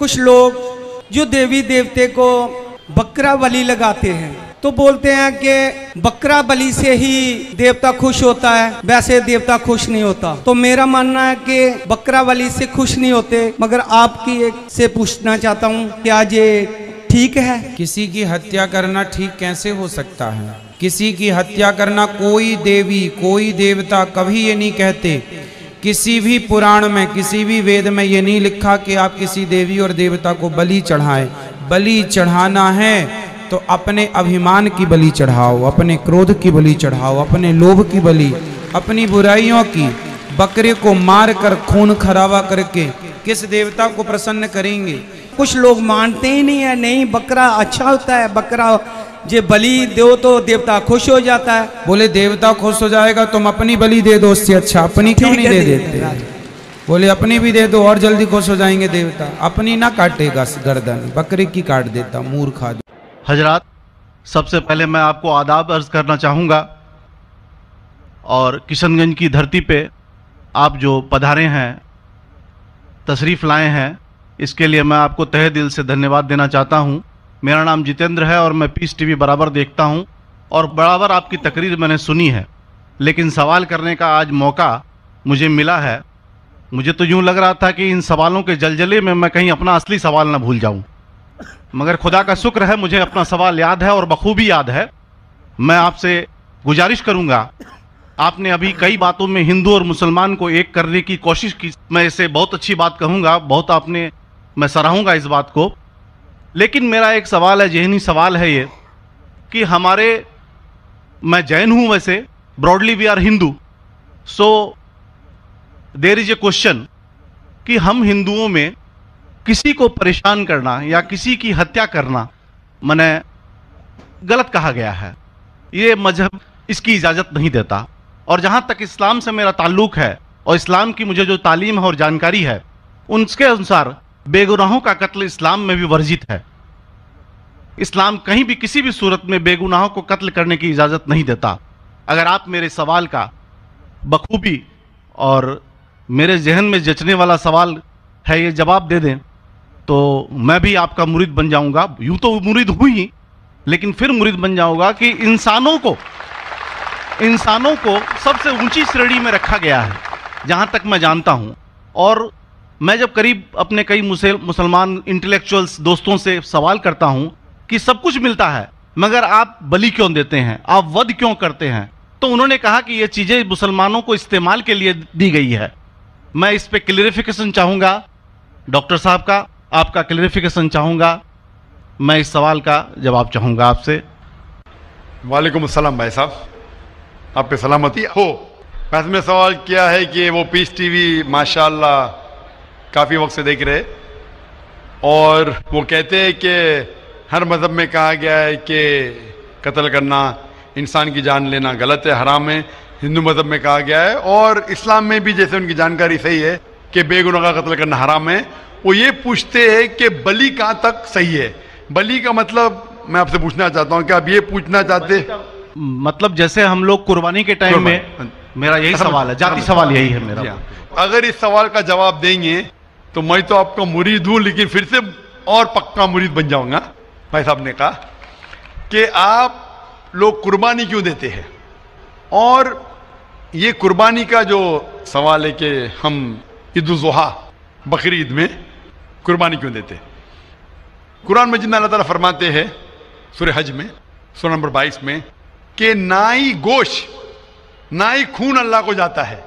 کچھ لوگ جو دیوی دیوتے کو بکرا بلی لگاتے ہیں تو بولتے ہیں کہ بکرا بلی سے ہی دیوتا خوش ہوتا ہے، ویسے دیوتا خوش نہیں ہوتا۔ تو میرا ماننا ہے کہ بکرا بلی سے خوش نہیں ہوتے، مگر آپ کی ایک سے پوچھنا چاہتا ہوں کہ آج یہ ٹھیک ہے؟ کسی کی ہتیا کرنا ٹھیک کیسے ہو سکتا ہے؟ کسی کی ہتیا کرنا کوئی دیوی کوئی دیوتا کبھی یہ نہیں کہتے، کسی بھی پران میں کسی بھی وید میں یہ نہیں لکھا کہ آپ کسی دیوی اور دیوتا کو بلی چڑھائیں۔ بلی چڑھانا ہے تو اپنے ابھیمان کی بلی چڑھاؤ، اپنے کرودھ کی بلی چڑھاؤ، اپنے لوبھ کی بلی، اپنی برائیوں کی۔ بکرے کو مار کر خون خرابہ کر کے کس دیوتا کو پرسن کریں گے؟ کچھ لوگ مانتے ہی نہیں ہیں، نہیں بکرا اچھا ہوتا ہے، بکرا جے بلی دو تو دیوتا خوش ہو جاتا ہے۔ بولے دیوتا خوش ہو جائے گا، تم اپنی بلی دے دو، اس سے اچھا اپنی کیوں نہیں دے دیتے؟ بولے اپنی بھی دے دو اور جلدی خوش ہو جائیں گے دیوتا۔ اپنی نہ کاٹے گا گردن، بکرے کی کاٹ دیتا، مورکھا۔ حضرات، سب سے پہلے میں آپ کو آداب عرض کرنا چاہوں گا، اور کشن گنج کی دھرتی پہ آپ جو پدھارے ہیں، تشریف لائے ہیں، اس کے لیے میں آپ کو تہہ دل سے دھنیہ واد دینا چاہتا ہوں۔ میرا نام جتیندر ہے اور میں پیس ٹی وی برابر دیکھتا ہوں اور برابر آپ کی تقریر میں نے سنی ہے، لیکن سوال کرنے کا آج موقع مجھے ملا ہے۔ مجھے تو یوں لگ رہا تھا کہ ان سوالوں کے جلجلے میں کہیں اپنا اصلی سوال نہ بھول جاؤں، مگر خدا کا شکر ہے مجھے اپنا سوال یاد ہے اور بخوبی یاد ہے۔ میں آپ سے گزارش کروں گا، آپ نے ابھی کئی باتوں میں ہندو اور مسلمان کو ایک کرنے کی کوشش کی، میں اسے بہت اچھی بات کہوں گا، بہت میں سراہوں گا اس بات کو، لیکن میرا ایک سوال ہے، ذہنی سوال ہے یہ کہ میں جین ہوں، ویسے broadly we are Hindu, so there is a question کہ ہم ہندوؤں میں کسی کو پریشان کرنا یا کسی کی ہتیا کرنا غلط کہا گیا ہے، یہ مذہب اس کی اجازت نہیں دیتا، اور جہاں تک اسلام سے میرا تعلق ہے اور اسلام کی مجھے جو تعلیم ہے اور جانکاری ہے، ان کے انسار بے گناہوں کا قتل اسلام میں بھی ورجت ہے۔ اسلام کہیں بھی کسی بھی صورت میں بے گناہوں کو قتل کرنے کی اجازت نہیں دیتا۔ اگر آپ میرے سوال کا بخوبی اور میرے ذہن میں جچنے والا سوال ہے یہ جواب دے دیں تو میں بھی آپ کا مرید بن جاؤں گا، یوں تو مرید ہوئی، لیکن پھر مرید بن جاؤں گا کہ انسانوں کو سب سے اونچی شریڑی میں رکھا گیا ہے جہاں تک میں جانتا ہوں۔ اور میں جب قریب اپنے کئی مسلمان انٹلیکچوئلز دوستوں سے سوال کرتا ہوں کہ سب کچھ ملتا ہے مگر آپ بلی کیوں دیتے ہیں، آپ ود کیوں کرتے ہیں، تو انہوں نے کہا کہ یہ چیزیں مسلمانوں کو استعمال کے لیے دی گئی ہے۔ میں اس پہ کلیریفیکیشن چاہوں گا، ڈاکٹر صاحب کا آپ کا کلیریفیکیشن چاہوں گا، میں اس سوال کا جواب چاہوں گا آپ سے۔ وعلیکم السلام بھائی صاحب، آپ پہ سلامتی ہو۔ میں نے سوال کیا ہے کہ وہ پیس ٹی وی ماشاءاللہ کافی وقت سے دیکھ رہے، اور وہ کہتے ہیں کہ ہر مذہب میں کہا گیا ہے کہ قتل کرنا، انسان کی جان لینا غلط ہے، حرام ہے۔ ہندو مذہب میں کہا گیا ہے اور اسلام میں بھی، جیسے ان کی جانکاری صحیح ہے، کہ بے گناہ کا قتل کرنا حرام ہے۔ وہ یہ پوچھتے ہیں کہ بلی کہاں تک صحیح ہے؟ بلی کا مطلب میں آپ سے پوچھنا چاہتا ہوں کہ آپ یہ پوچھنا چاہتے ہیں مطلب جیسے ہم لوگ قربانی کے ٹائم میں، میرا یہی سوال ہے، ذاتی سوال یہی ہے میرا۔ اگر اس سوال کا جواب دیں گے تو میں تو آپ کا مرید ہوں، لیکن پھر سے اور پکا مرید بن جاؤں گا۔ بھائی صاحب نے کہا کہ آپ لوگ قربانی کیوں دیتے ہیں، اور یہ قربانی کا جو سوال ہے کہ ہم عید الاضحیٰ بقرعید میں قربانی کیوں دیتے ہیں، قرآن مجید میں اللہ تعالیٰ فرماتے ہیں سورہ حج میں سورہ نمبر 22 میں کہ نہ ہی گوشت نہ ہی خون اللہ کو جاتا ہے۔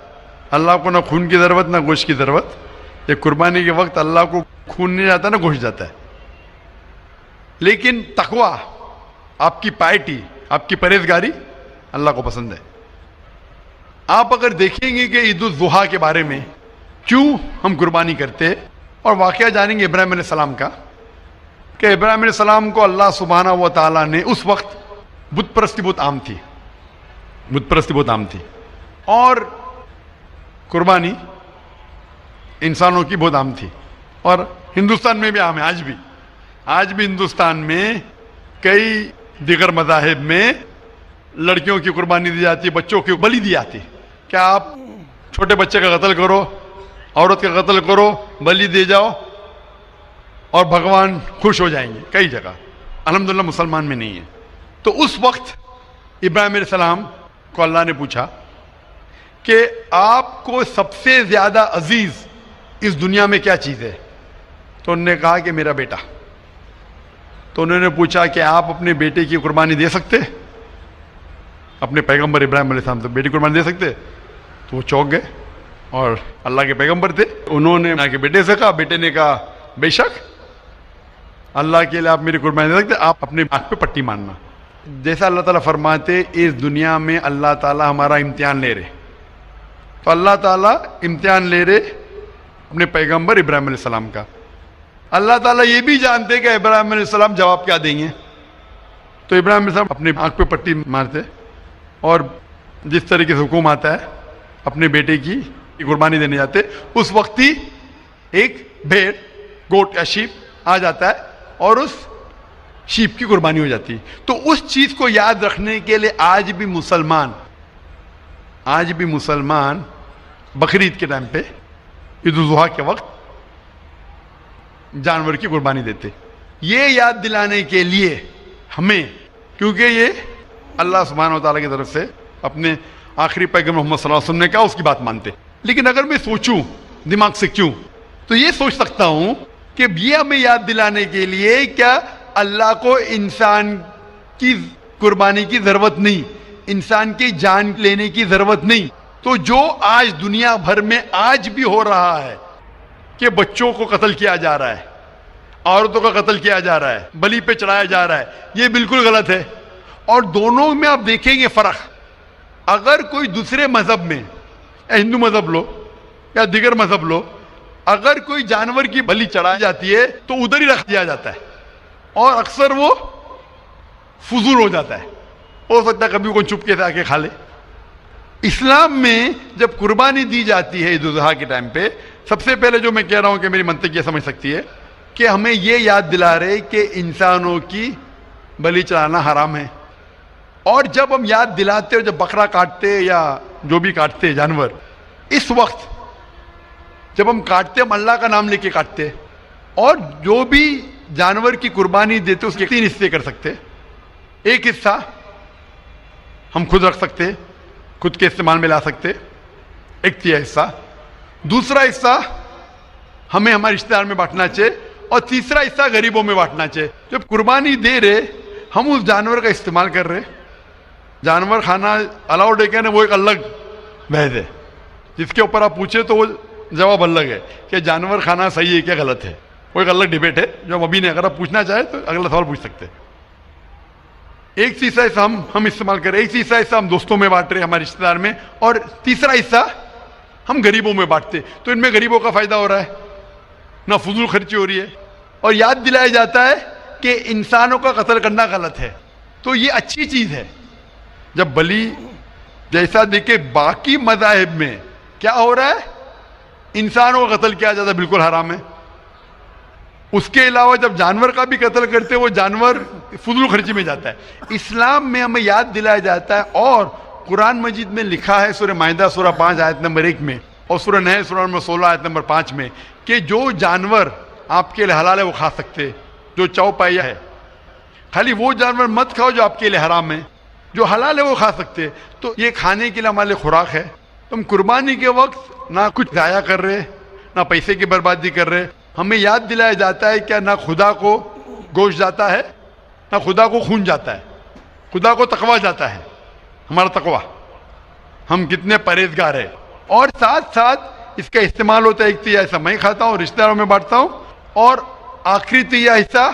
اللہ کو نہ خون کی ضرورت نہ گوشت کی ضرورت۔ یہ قربانی کے وقت اللہ کو خون نہیں جاتا نہ گوشت جاتا ہے، لیکن تقوی، آپ کی پائٹی، آپ کی پرہیزگاری اللہ کو پسند ہے۔ آپ اگر دیکھیں گے کہ عید الاضحیٰ کے بارے میں کیوں ہم قربانی کرتے ہیں، اور واقعہ جانیں گے ابراہیم علیہ السلام کا، کہ ابراہیم علیہ السلام کو اللہ سبحانہ و تعالیٰ نے، اس وقت بت پرستی بہت عام تھی، اور قربانی انسانوں کی بہت عام تھی، اور ہندوستان میں بھی عام ہے آج بھی ہندوستان میں کئی دیگر مذاہب میں لڑکیوں کی قربانی دی جاتی ہے، بچوں کی بلی دی جاتی ہے۔ کیا آپ چھوٹے بچے کا قتل کرو، عورت کا قتل کرو، بلی دے جاؤ؟ اور بھگوان خوش ہو جائیں گے کئی جگہ، الحمدللہ مسلمان میں نہیں ہے۔ تو اس وقت ابراہیم علیہ السلام کو اللہ نے پوچھا کہ آپ کو سب سے زیادہ عزیز اس دنیا میں کیا چیز ہے؟ تو انہوں نے کہا کہ میرا بیٹا۔ تو انہوں نے پوچھا کہ آپ اپنے بیٹے کی قربانی دے سکتے؟ اپنے پیغمبر ابراہیم علیہ السلام سے بیٹی قربانی دے سکتے؟ تو وہ چونک گئے، اور اللہ کے پیغمبر تھے، انہوں نے کے بیٹے سے کہا، بیٹے نے کہا بے شک اللہ کے لیے آپ میری قربانی دے سکتے، آپ اپنے آنکھ پہ پٹی مارنا۔ جیسا اللہ تعالیٰ فرماتے اس دنیا میں اللہ تعالیٰ ہمارا امتحان لے رہے، تو اللہ تعالیٰ امتحان لے رہے اپنے پیغمبر ابراہیم علیہ السلام کا۔ اللہ تعالیٰ یہ بھی جانتے کہ ابراہیم علیہ السلام جواب کیا دیں گے، تو ابراہیم علیہ السلام اپنے آنکھ پہ پٹی مارتے، اور جس طریقے سے حکم آتا ہے اپنے بیٹے کی قربانی دینے جاتے، اس وقت ہی ایک بھیڑ، گوٹ یا شیپ آ جاتا ہے اور اس شیپ کی قربانی ہو جاتی ہے۔ تو اس چیز کو یاد رکھنے کے لیے آج بھی مسلمان بقرعید کے ٹائم پہ، عید الاضحیٰ کے وقت جانور کی قربانی دیتے، یہ یاد دلانے کے لیے ہمیں، کیونکہ یہ اللہ سبحانہ و تعالیٰ کی طرف سے اپنے آخری پیغمبر محمد صلی اللہ علیہ وسلم نے کہا، اس کی بات مانتے۔ لیکن اگر میں سوچوں دماغ سے کیوں، تو یہ سوچ سکتا ہوں کہ یہ ہمیں یاد دلانے کے لیے کیا اللہ کو انسان کی قربانی کی ضرورت نہیں، انسان کی جان لینے کی ضرورت نہیں۔ تو جو آج دنیا بھر میں آج بھی ہو رہا ہے کہ بچوں کو قتل کیا جا رہا ہے، عورتوں کا قتل کیا جا رہا ہے، بلی پہ چڑھایا جا رہا ہے، یہ بالکل غلط ہے۔ اور دونوں میں آپ دیکھیں گے فرق۔ اگر کوئی دوسرے مذہب میں، ہندو مذہب لو یا دیگر مذہب لو، اگر کوئی جانور کی بلی چڑھائی جاتی ہے تو ادھر ہی رکھ دیا جاتا ہے، اور اکثر وہ فضول ہو جاتا ہے، ہو سکتا ہے کبھی کوئی چپ کے سے آ کے کھا لے۔ اسلام میں جب قربانی دی جاتی ہے عید الاضحیٰ کے ٹائم پہ، سب سے پہلے جو میں کہہ رہا ہوں کہ میری منطق یہ سمجھ سکتی ہے کہ ہمیں یہ یاد دلا رہے کہ انسانوں کی بلی چڑھانا حرام ہے۔ اور جب ہم یاد دلاتے اور جب بکرا کاٹتے یا جو بھی کاٹتے جانور، اس وقت جب ہم کاٹتے ہم اللہ کا نام لے کے کاٹتے، اور جو بھی جانور کی قربانی دیتے اس کے 3 حصے کر سکتے۔ ایک حصہ ہم خود رکھ سکتے، خود کے استعمال میں لا سکتے، 1/3 حصہ، دوسرا حصہ ہمیں ہمارے رشتہ دار میں بانٹنا چاہیے، اور تیسرا حصہ غریبوں میں بانٹنا چاہیے۔ جب قربانی دے رہے ہم اس جانور کا استعمال کر رہے، جانور کھانا الاؤڈ ہے کہ نہیں وہ ایک الگ بحث ہے، جس کے اوپر آپ پوچھے تو وہ جواب الگ ہے کہ جانور کھانا صحیح ہے کیا غلط ہے، وہ ایک الگ ڈیبیٹ ہے جو ہم ابھی نہیں، اگر آپ پوچھنا چاہیں تو اگلا سوال پوچھ سکتے۔ ایک تیسرا حصہ ہم استعمال کر رہے، ایک تیسرا حصہ ہم دوستوں میں بانٹ رہے ہمارے رشتہ دار میں، اور تیسرا حصہ ہم غریبوں میں بانٹتے، تو ان میں غریبوں کا فائدہ ہو رہا ہے، نہ فضول خرچی ہو رہی ہے، اور یاد دلایا جاتا ہے کہ انسانوں کا قتل کرنا غلط ہے۔ تو یہ اچھی چیز ہے۔ جب بلی جیسا دیکھے باقی مذاہب میں کیا ہو رہا ہے، انسانوں کا قتل کیا جاتا ہے، بالکل حرام ہے۔ اس کے علاوہ جب جانور کا بھی قتل کرتے وہ جانور فضول خرچی میں جاتا ہے۔ اسلام میں ہمیں یاد دلایا جاتا ہے، اور قرآن مجید میں لکھا ہے سورہ مائدہ سورہ 5 آیت نمبر 1 میں، اور سورہ نحل سورہ نمبر 16 آیت نمبر 5 میں، کہ جو جانور آپ کے لیے حلال ہے وہ کھا سکتے، جو چوپائیا ہے، خالی وہ جانور مت کھاؤ جو آپ کے لیے حرام ہے، جو حلال ہے وہ کھا سکتے۔ تو یہ کھانے کے لیے ہمارے لیے خوراک ہے۔ تم قربانی کے وقت نہ کچھ ضائع کر رہے، نہ پیسے کی بربادی کر رہے، ہمیں یاد دلایا جاتا ہے کہ نہ خدا کو گوشت جاتا ہے، نہ خدا کو خون جاتا ہے، خدا کو تقویٰ جاتا ہے، ہمارا تقویٰ، ہم کتنے پرہیزگار ہیں۔ اور ساتھ ساتھ اس کا استعمال ہوتا ہے، 1/3 حصہ میں کھاتا ہوں، رشتہ داروں میں بانٹتا ہوں، اور آخری 1/3 حصہ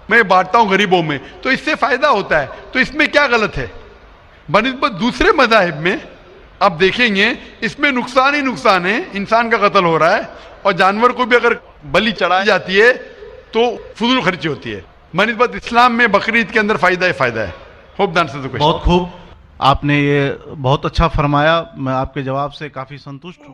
میں بانٹتا ہوں غریبوں میں، تو اس سے فائدہ ہوتا ہے۔ تو اس میں کیا غلط ہے؟ بنسبت دوسرے مذاہب میں آپ دیکھیں گے اس میں نقصان ہی نقصان ہے، انسان کا قتل ہو رہا ہے، اور جانور کو بھی اگر بلی چڑھائی جاتی ہے تو فضول خرچی ہوتی ہے۔ بنسبت اسلام میں بقرعید کے اندر فائدہ ہی فائدہ ہے۔ ہوپ دان سے بہت خوب، آپ نے یہ بہت اچھا فرمایا، میں آپ کے جواب سے کافی سنتشٹ ہوں۔